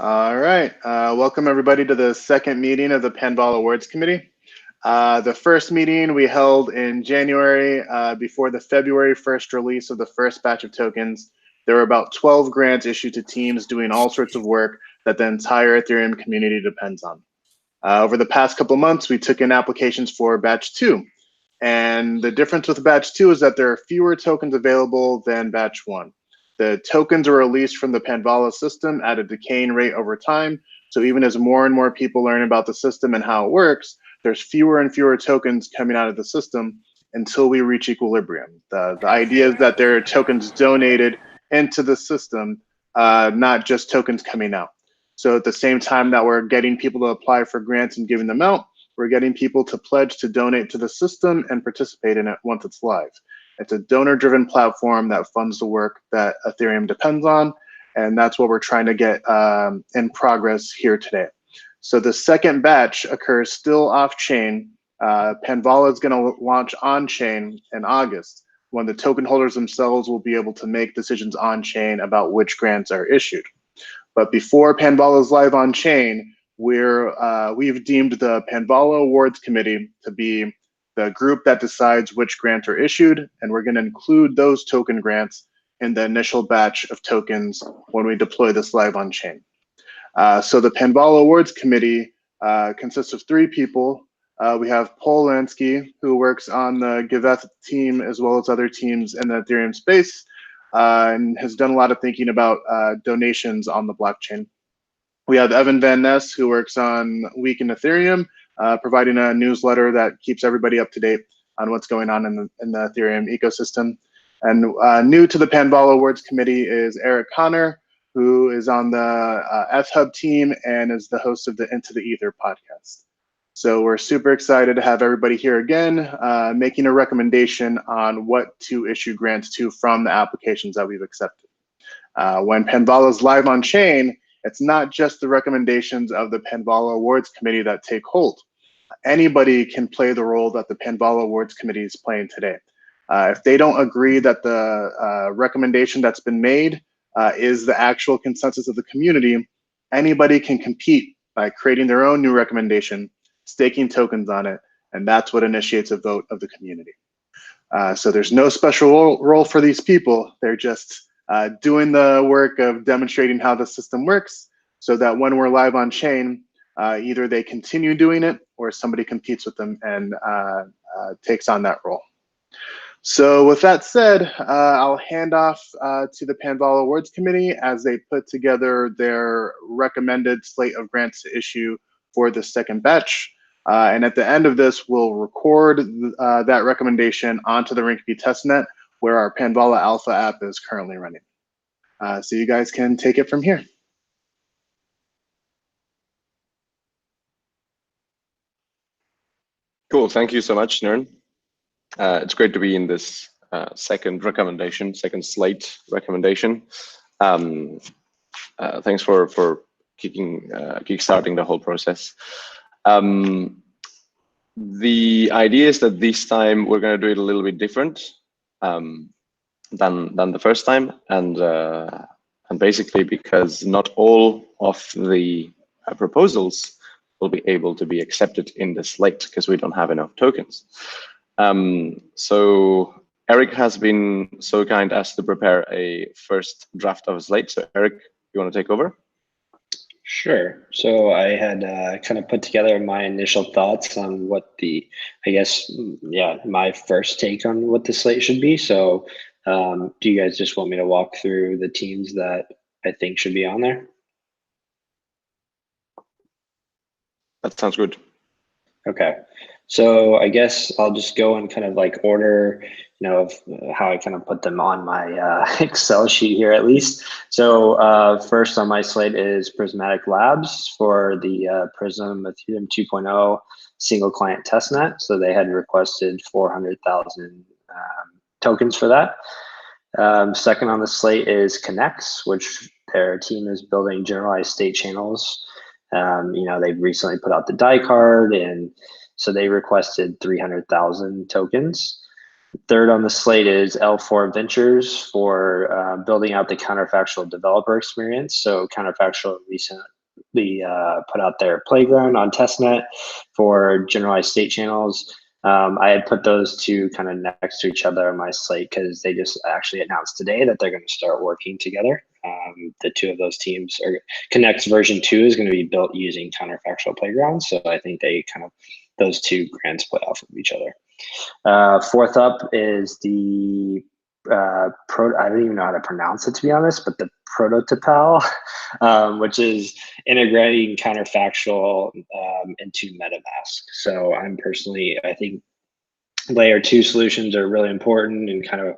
All right. Welcome everybody to the second meeting of the Panvala Awards Committee. The first meeting we held in January before the February 1st release of the first batch of tokens. There were about 12 grants issued to teams doing all sorts of work that the entire Ethereum community depends on. Over the past couple of months, we took in applications for batch 2. And the difference with batch 2 is that there are fewer tokens available than batch 1. The tokens are released from the Panvala system at a decaying rate over time. So even as more and more people learn about the system and how it works, there's fewer and fewer tokens coming out of the system until we reach equilibrium. The idea is that there are tokens donated into the system, not just tokens coming out. So at the same time that we're getting people to apply for grants and giving them out, we're getting people to pledge to donate to the system and participate in it once it's live. It's a donor-driven platform that funds the work that Ethereum depends on, and that's what we're trying to get in progress here today. So the second batch occurs still off-chain. Panvala is going to launch on-chain in August, when the token holders themselves will be able to make decisions on-chain about which grants are issued. But before Panvala is live on-chain, we've deemed the Panvala Awards Committee to be the group that decides which grants are issued, and we're going to include those token grants in the initial batch of tokens when we deploy this live on chain. So the Panvala Awards Committee consists of 3 people. We have Paul Lansky, who works on the Giveth team as well as other teams in the Ethereum space, and has done a lot of thinking about donations on the blockchain. We have Evan Van Ness, who works on Week in Ethereum, providing a newsletter that keeps everybody up to date on what's going on in the Ethereum ecosystem. And new to the Panvala Awards Committee is Eric Connor, who is on the F-Hub team and is the host of the Into the Ether podcast. So we're super excited to have everybody here again, making a recommendation on what to issue grants to from the applications that we've accepted. When Panvala is live on chain, it's not just the recommendations of the Panvala Awards Committee that take hold. Anybody can play the role that the Panvala Awards Committee is playing today. If they don't agree that the recommendation that's been made is the actual consensus of the community, anybody can compete by creating their own new recommendation, staking tokens on it, and that's what initiates a vote of the community. So there's no special role for these people. They're just doing the work of demonstrating how the system works so that when we're live on chain, either they continue doing it or somebody competes with them and takes on that role. So with that said, I'll hand off to the Panvala Awards Committee as they put together their recommended slate of grants to issue for the second batch. And at the end of this, we'll record that recommendation onto the Rinkeby testnet, where our Panvala Alpha app is currently running. So you guys can take it from here. Cool, thank you so much, Nern. It's great to be in this second slate recommendation. Thanks for kickstarting the whole process. The idea is that this time we're going to do it a little bit different than the first time, and basically because not all of the proposals will be able to be accepted in the slate because we don't have enough tokens. So Eric has been so kind as to prepare a first draft of a slate. So Eric, you want to take over? Sure. So I had kind of put together my initial thoughts on what my first take on what the slate should be. So do you guys just want me to walk through the teams that I think should be on there? That sounds good. Okay. So I guess I'll just go in kind of like order, of how I kind of put them on my Excel sheet here at least. So first on my slate is Prismatic Labs for the Prism Ethereum 2.0 single client testnet. So they had requested 400,000 tokens for that. Second on the slate is Connects, which their team is building generalized state channels. They've recently put out the die card, and so they requested 300,000 tokens. Third on the slate is L4 Ventures for building out the counterfactual developer experience. So counterfactual recently put out their playground on testnet for generalized state channels. I had put those two kind of next to each other on my slate because they just actually announced today that they're going to start working together. The two of those teams are Connect's version 2 is going to be built using counterfactual playgrounds. So I think they kind of, those two grants play off of each other. Fourth up is the I don't even know how to pronounce it, to be honest, but the prototopal, which is integrating counterfactual into MetaMask. So I think layer 2 solutions are really important and kind of,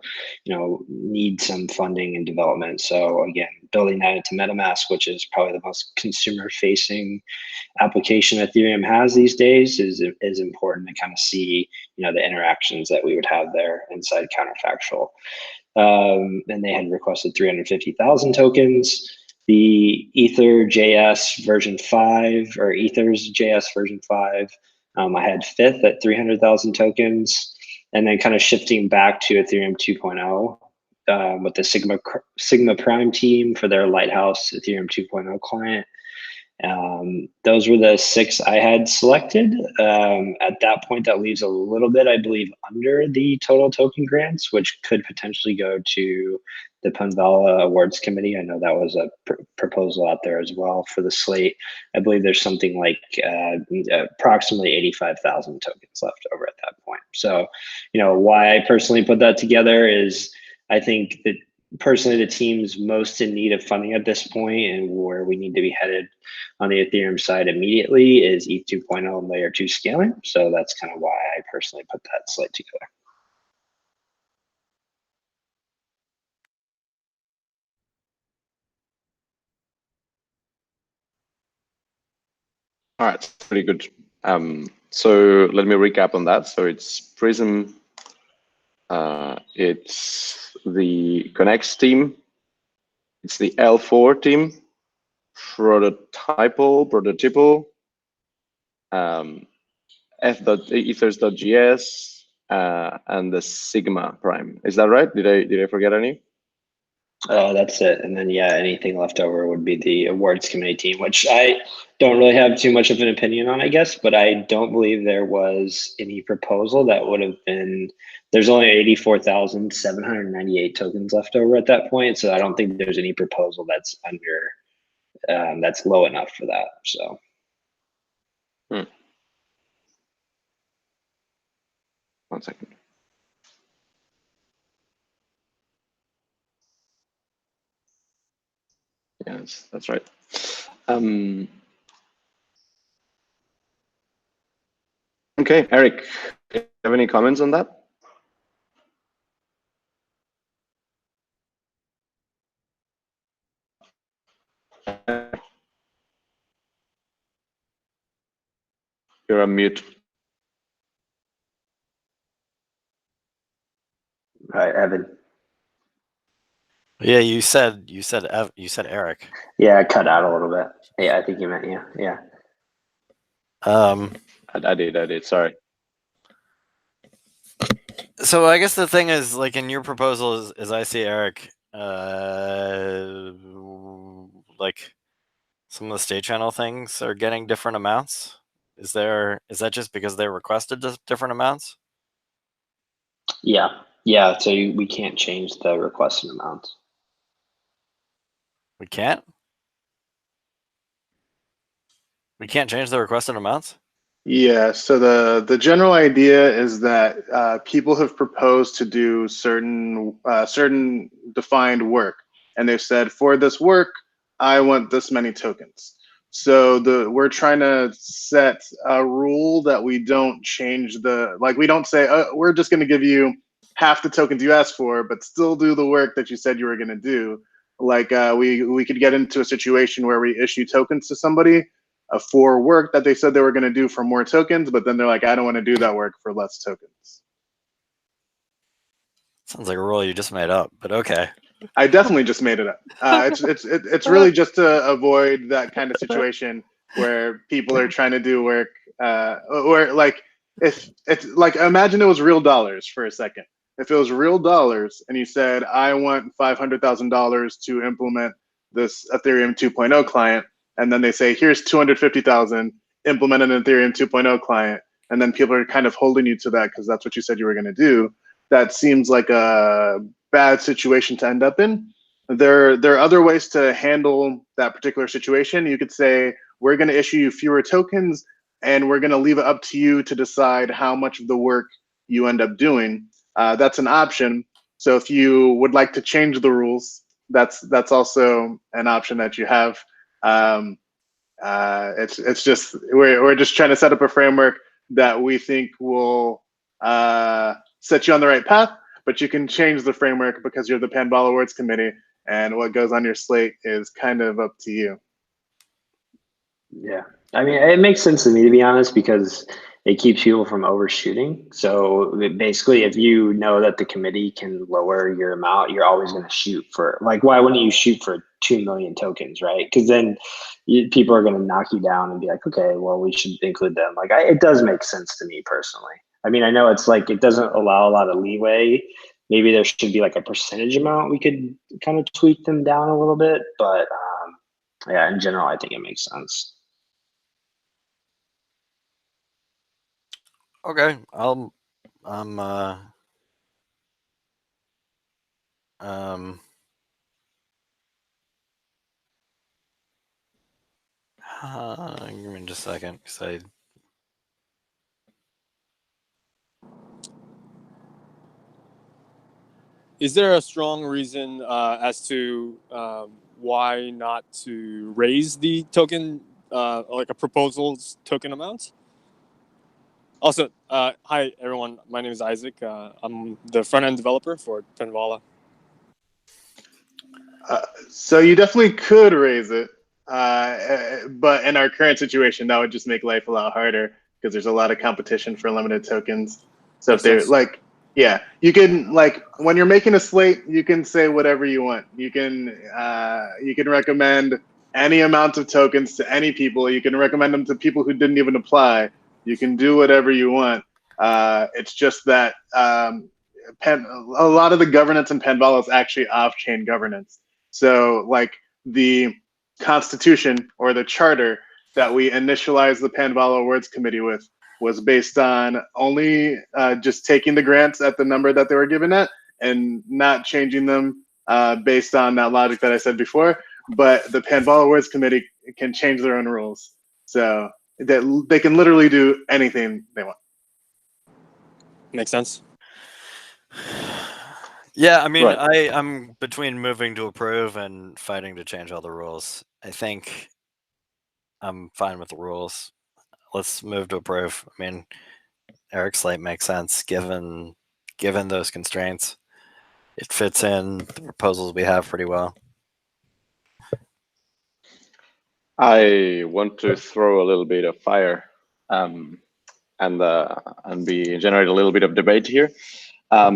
need some funding and development. So again, building that into MetaMask, which is probably the most consumer facing application Ethereum has these days, is important to kind of see, the interactions that we would have there inside counterfactual. And they had requested 350,000 tokens. The Ethers.js version 5 I had fifth at 300,000 tokens, and then kind of shifting back to Ethereum 2.0 with the Sigma Prime team for their Lighthouse Ethereum 2.0 client. Those were the 6 I had selected. At that point, that leaves a little bit, I believe, under the total token grants, which could potentially go to the Panvala Awards Committee. I know that was a proposal out there as well for the slate. I believe there's something like approximately 85,000 tokens left over at that point. So, why I personally put that together is I think that personally the team's most in need of funding at this point, and where we need to be headed on the Ethereum side immediately is ETH 2.0 and layer 2 scaling. So that's kind of why I personally put that slate together. All right, pretty good. So let me recap on that. So it's Prism, it's the Connects team, it's the L4 team, prototypal, Ethers.js, and the Sigma Prime. Is that right? Did I forget any? That's it. And then, anything left over would be the awards committee team, which I don't really have too much of an opinion on, I guess, but I don't believe there was any proposal that would have been, there's only 84,798 tokens left over at that point. So I don't think there's any proposal that's under, that's low enough for that. So. One second. Yes, that's right. Okay, Eric, do you have any comments on that? You're on mute. Hi, Evan. Yeah, you said Eric. Yeah, I cut out a little bit. Yeah, I think you meant you. Yeah. I did. Sorry. So I guess the thing is, like in your proposal, as I see Eric, like some of the state channel things are getting different amounts. Is that just because they requested different amounts? Yeah. So we can't change the requested amount. We can't. We can't change the requested amounts. Yeah, so the general idea is that people have proposed to do certain defined work, and they've said, for this work, I want this many tokens. So we're trying to set a rule that we don't change we don't say, we're just going to give you half the tokens you asked for, but still do the work that you said you were going to do. Like we could get into a situation where we issue tokens to somebody for work that they said they were going to do for more tokens, but then they're like, I don't want to do that work for less tokens. Sounds like a rule you just made up, but okay. I definitely just made it up. It's really just to avoid that kind of situation where people are trying to do work, or like if it's like, imagine it was real dollars for a second. if it was real dollars and you said, I want $500,000 to implement this Ethereum 2.0 client, and then they say, here's 250,000, implement an Ethereum 2.0 client, and then people are kind of holding you to that because that's what you said you were going to do, that seems like a bad situation to end up in. There are other ways to handle that particular situation. You could say, we're going to issue you fewer tokens, and we're going to leave it up to you to decide how much of the work you end up doing. That's an option. So if you would like to change the rules, that's also an option that you have. It's just we're just trying to set up a framework that we think will set you on the right path. But you can change the framework because you're the Panvala Awards Committee, and what goes on your slate is kind of up to you. Yeah, I mean, it makes sense to me, to be honest, because it keeps people from overshooting. So basically, if you know that the committee can lower your amount, you're always going to shoot for, like, why wouldn't you shoot for 2 million tokens, right? Because then people are going to knock you down and be like, okay, well, we should include them. Like, it does make sense to me personally. I mean, I know it's like, it doesn't allow a lot of leeway. Maybe there should be like a percentage amount we could kind of tweak them down a little bit. But yeah, in general, I think it makes sense. Okay, give me just a second, because Is there a strong reason as to why not to raise the token, like a proposal's token amount? Also, hi everyone. My name is Isaac. I'm the front-end developer for Panvala. So you definitely could raise it, but in our current situation, that would just make life a lot harder because there's a lot of competition for limited tokens. So if they're like, yeah, you can, like, when you're making a slate, you can say whatever you want. You can recommend any amount of tokens to any people. You can recommend them to people who didn't even apply. You can do whatever you want. It's just that a lot of the governance in Panvala is actually off-chain governance. So, like, the constitution or the charter that we initialized the Panvala Awards Committee with was based on only just taking the grants at the number that they were given at and not changing them based on that logic that I said before. But the Panvala Awards Committee can change their own rules. So they can literally do anything they want. Makes sense. yeah, I mean, Right. I'm between moving to approve and fighting to change all the rules. I think I'm fine with the rules. Let's move to approve. I mean, Eric's slate makes sense given those constraints. It fits in the proposals we have pretty well. I want to throw a little bit of fire and generate a little bit of debate here. I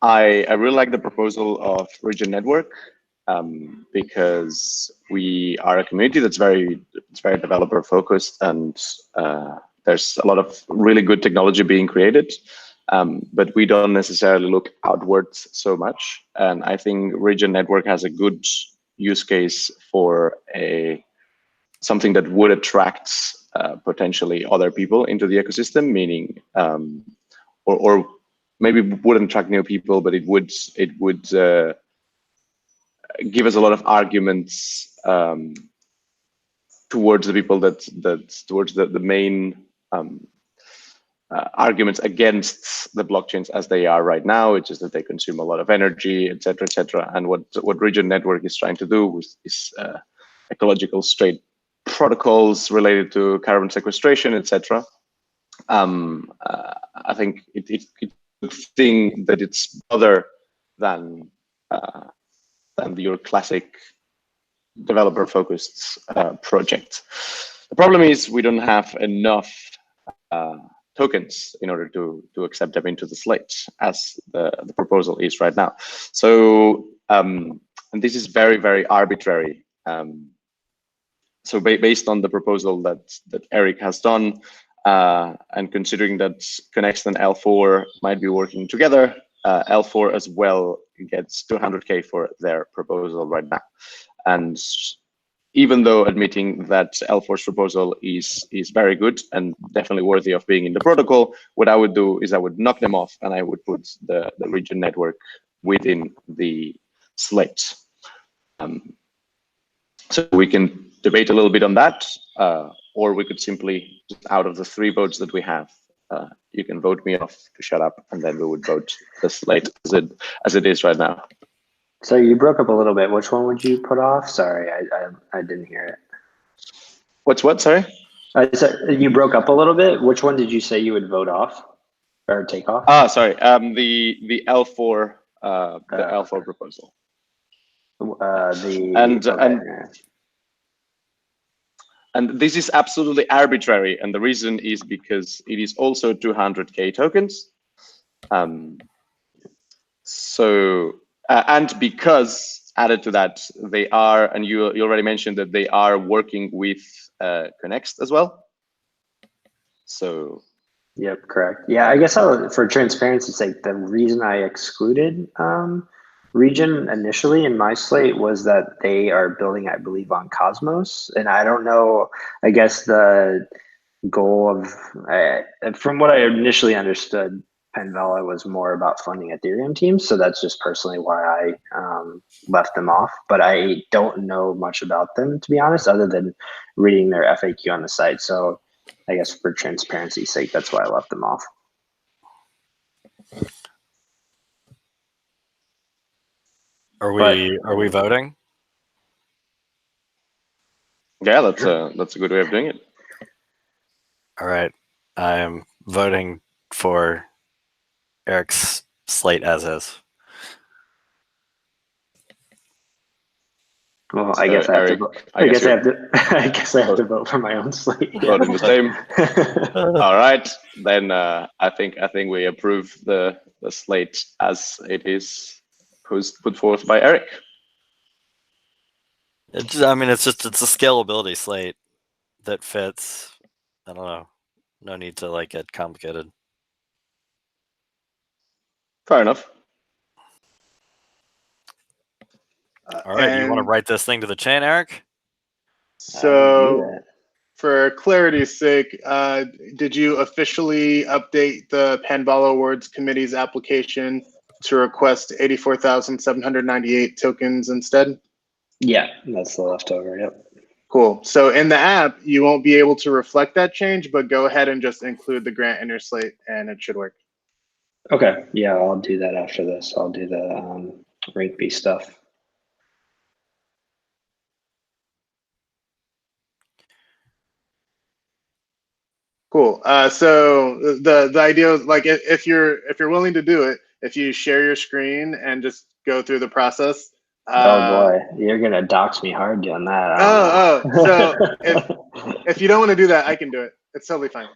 really like the proposal of Region Network because we are a community that's very developer focused, and there's a lot of really good technology being created, but we don't necessarily look outwards so much. And I think Region Network has a good use case for something that would attract potentially other people into the ecosystem, meaning or maybe wouldn't attract new people, but it would give us a lot of arguments towards the people towards the main arguments against the blockchains as they are right now, which is that they consume a lot of energy, etc., etc. And what Region Network is trying to do is ecological straight protocols related to carbon sequestration, etc. I think it's a good thing that it's other than your classic developer-focused project. The problem is we don't have enough tokens in order to accept them into the slate as the proposal is right now. So and this is very, very arbitrary. So based on the proposal that Eric has done, And considering that Connext and L4 might be working together, L4 as well gets 200K for their proposal right now. And even though admitting that L4's proposal is very good and definitely worthy of being in the protocol, what I would do is I would knock them off and I would put the region network within the slate. So we can debate a little bit on that, or we could simply, out of the 3 votes that we have, you can vote me off to shut up, and then we would vote the slate as it is right now. So you broke up a little bit. Which one would you put off? Sorry, I didn't hear it. What's what? Sorry. I said you broke up a little bit. Which one did you say you would vote off or take off? Sorry. The L4 L4 proposal. And this is absolutely arbitrary, and the reason is because it is also 200K tokens. And because added to that, they are, and you already mentioned that they are working with Connext as well. So. Yep, correct. Yeah, I guess for transparency's sake, the reason I excluded Region initially in my slate was that they are building, I believe, on Cosmos, and I don't know. I guess the goal of, from what I initially understood, Panvala was more about funding Ethereum teams, so that's just personally why I left them off. But I don't know much about them, to be honest, other than reading their FAQ on the site. So I guess for transparency's sake, that's why I left them off. Are we voting? Yeah, that's a good way of doing it. All right, I'm voting for Eric's slate as is. Well, So I guess I have Eric, to vote. I guess I have to vote for my own slate. Voting the same. All right, then I think we approve the slate as it is put forth by Eric. It's a scalability slate that fits. I don't know. No need to like get complicated. Fair enough. All right, you want to write this thing to the chain, Eric? So, for clarity's sake, did you officially update the Panvala Awards Committee's application to request 84,798 tokens instead? Yeah, that's the leftover. Yep. Cool. So in the app, you won't be able to reflect that change, but go ahead and just include the grant in your slate, and it should work. Okay. Yeah, I'll do that after this. I'll do the rank B stuff. Cool. So the idea is like if you're willing to do it, if you share your screen and just go through the process. Oh boy, you're gonna dox me hard doing that. So if you don't want to do that, I can do it. It's totally fine.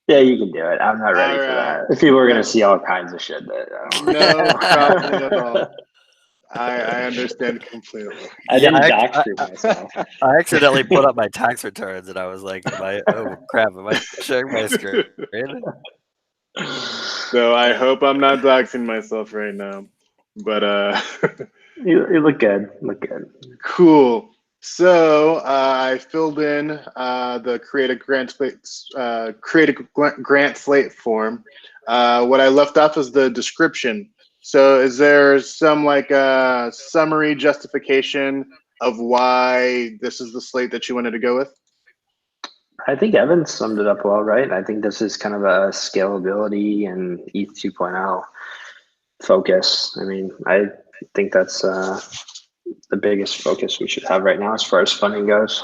Yeah, you can do it. I'm not ready for that. People are gonna see all kinds of shit. No problem at all. I understand completely. I didn't dox myself. I accidentally put up my tax returns, and I was like, "Oh crap! Am I sharing my screen?" So I hope I'm not doxing myself right now, but you look good. Look good. Cool. So I filled in the create a grant slate form. What I left off is the description. So is there some like summary justification of why this is the slate that you wanted to go with? I think Evan summed it up well, right? I think this is kind of a scalability and ETH 2.0 focus. I mean, I think that's the biggest focus we should have right now as far as funding goes.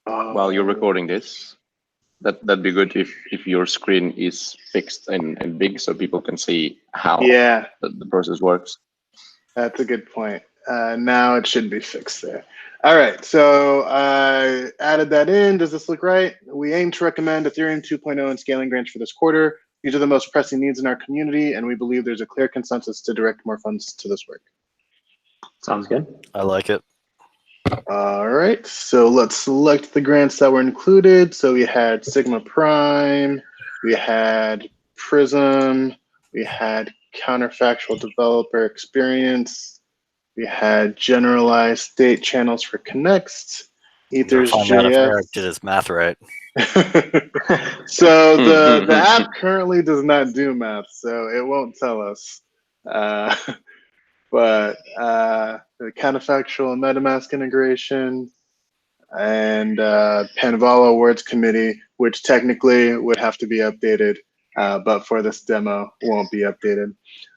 While you're recording this, that'd be good if your screen is fixed and big so people can see how Yeah, the process works. that's a good point. Now it should be fixed there. All right, so I added that in. Does this look right? We aim to recommend Ethereum 2.0 and scaling grants for this quarter. These are the most pressing needs in our community, and we believe there's a clear consensus to direct more funds to this work. Sounds good. I like it. All right, so let's select the grants that were included. So we had Sigma Prime, we had Prism, we had Counterfactual Developer Experience, we had Generalized State Channels for Connects, I'm gonna Ethers find out if JS. Eric did his math right. So the app currently does not do math, so it won't tell us. But the counterfactual MetaMask integration and Panvala Awards Committee, which technically would have to be updated, but for this demo won't be updated.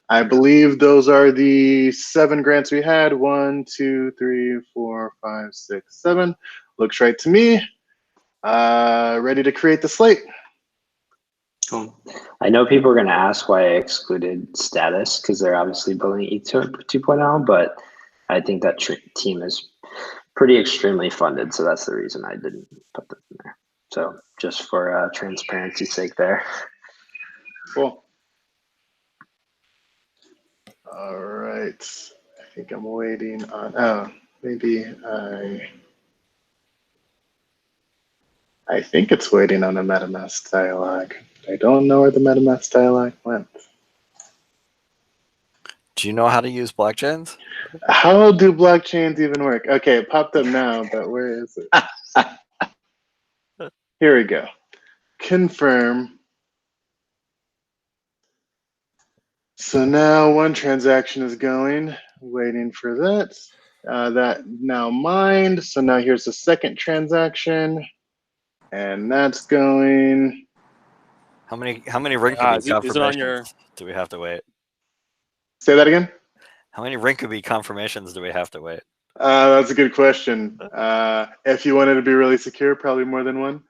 I believe those are the 7 grants we had. 1, 2, 3, 4, 5, 6, 7. Looks right to me. Ready to create the slate. Cool. I know people are going to ask why I excluded Status because they're obviously building ETH 2.0, but I think that team is pretty extremely funded, so that's the reason I didn't put them in there. So just for transparency's sake there. Cool. All right. I think I'm waiting on, maybe I think it's waiting on a MetaMask dialog. I don't know where the MetaMask dialog went. Do you know how to use blockchains? How do blockchains even work? Okay, it popped up now, but where is it? Here we go. Confirm. So now one transaction is going, waiting for that. That now mined. So now here's the second transaction, and that's going. How many Rinkeby Is it on confirmations your? do we have to wait? Say that again. How many Rinkeby confirmations do we have to wait? That's a good question. If you wanted to be really secure, probably more than one.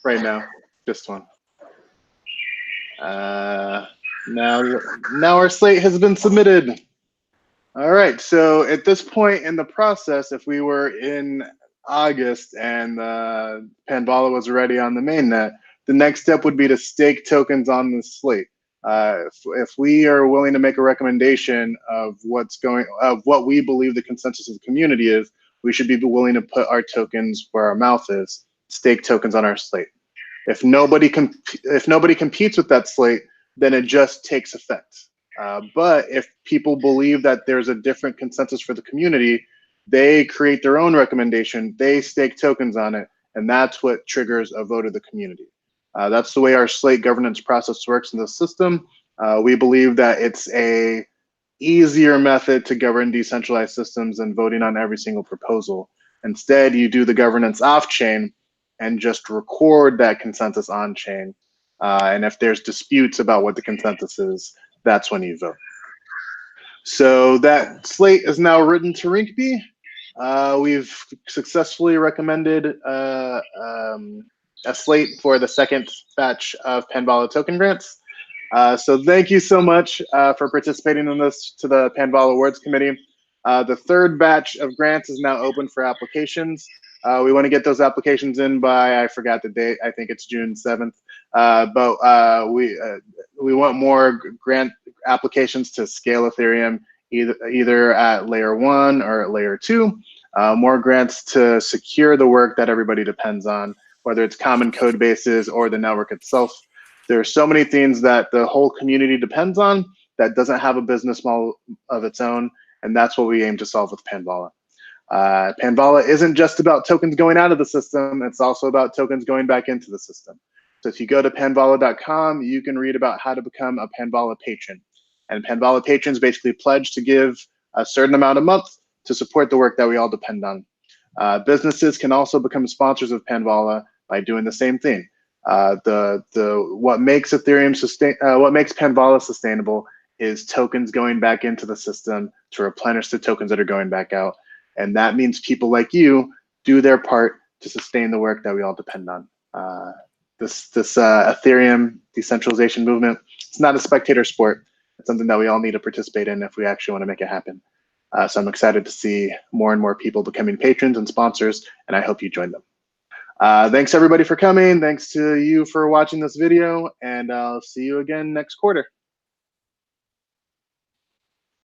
Right now, just one. Now our slate has been submitted. All right, so at this point in the process, if we were in August and Panvala was already on the mainnet, the next step would be to stake tokens on the slate. If we are willing to make a recommendation of what we believe the consensus of the community is, we should be willing to put our tokens where our mouth is, stake tokens on our slate. If nobody competes with that slate, then it just takes effect. But if people believe that there's a different consensus for the community, they create their own recommendation, they stake tokens on it, and that's what triggers a vote of the community. That's the way our slate governance process works in the system. We believe that it's a easier method to govern decentralized systems than voting on every single proposal. Instead, you do the governance off-chain and just record that consensus on-chain. And if there's disputes about what the consensus is, that's when you vote. So that slate is now written to Rinkeby. We've successfully recommended a slate for the second batch of Panvala token grants. So thank you so much for participating in this to the Panvala Awards Committee. The third batch of grants is now open for applications. We want to get those applications in by, I forgot the date, I think it's June 7th. But we want more grant applications to scale Ethereum, either at layer 1 or at layer 2. More grants to secure the work that everybody depends on, whether it's common code bases or the network itself. There are so many things that the whole community depends on that doesn't have a business model of its own, and that's what we aim to solve with Panvala. Panvala isn't just about tokens going out of the system, it's also about tokens going back into the system. So if you go to panvala.com, you can read about how to become a Panvala patron. And Panvala patrons basically pledge to give a certain amount a month to support the work that we all depend on. Businesses can also become sponsors of Panvala by doing the same thing. What makes Ethereum what makes Panvala sustainable is tokens going back into the system to replenish the tokens that are going back out. And that means people like you do their part to sustain the work that we all depend on. this Ethereum decentralization movement. It's not a spectator sport. It's something that we all need to participate in if we actually want to make it happen. So I'm excited to see more and more people becoming patrons and sponsors, and I hope you join them. Thanks everybody for coming. Thanks to you for watching this video, and I'll see you again next quarter.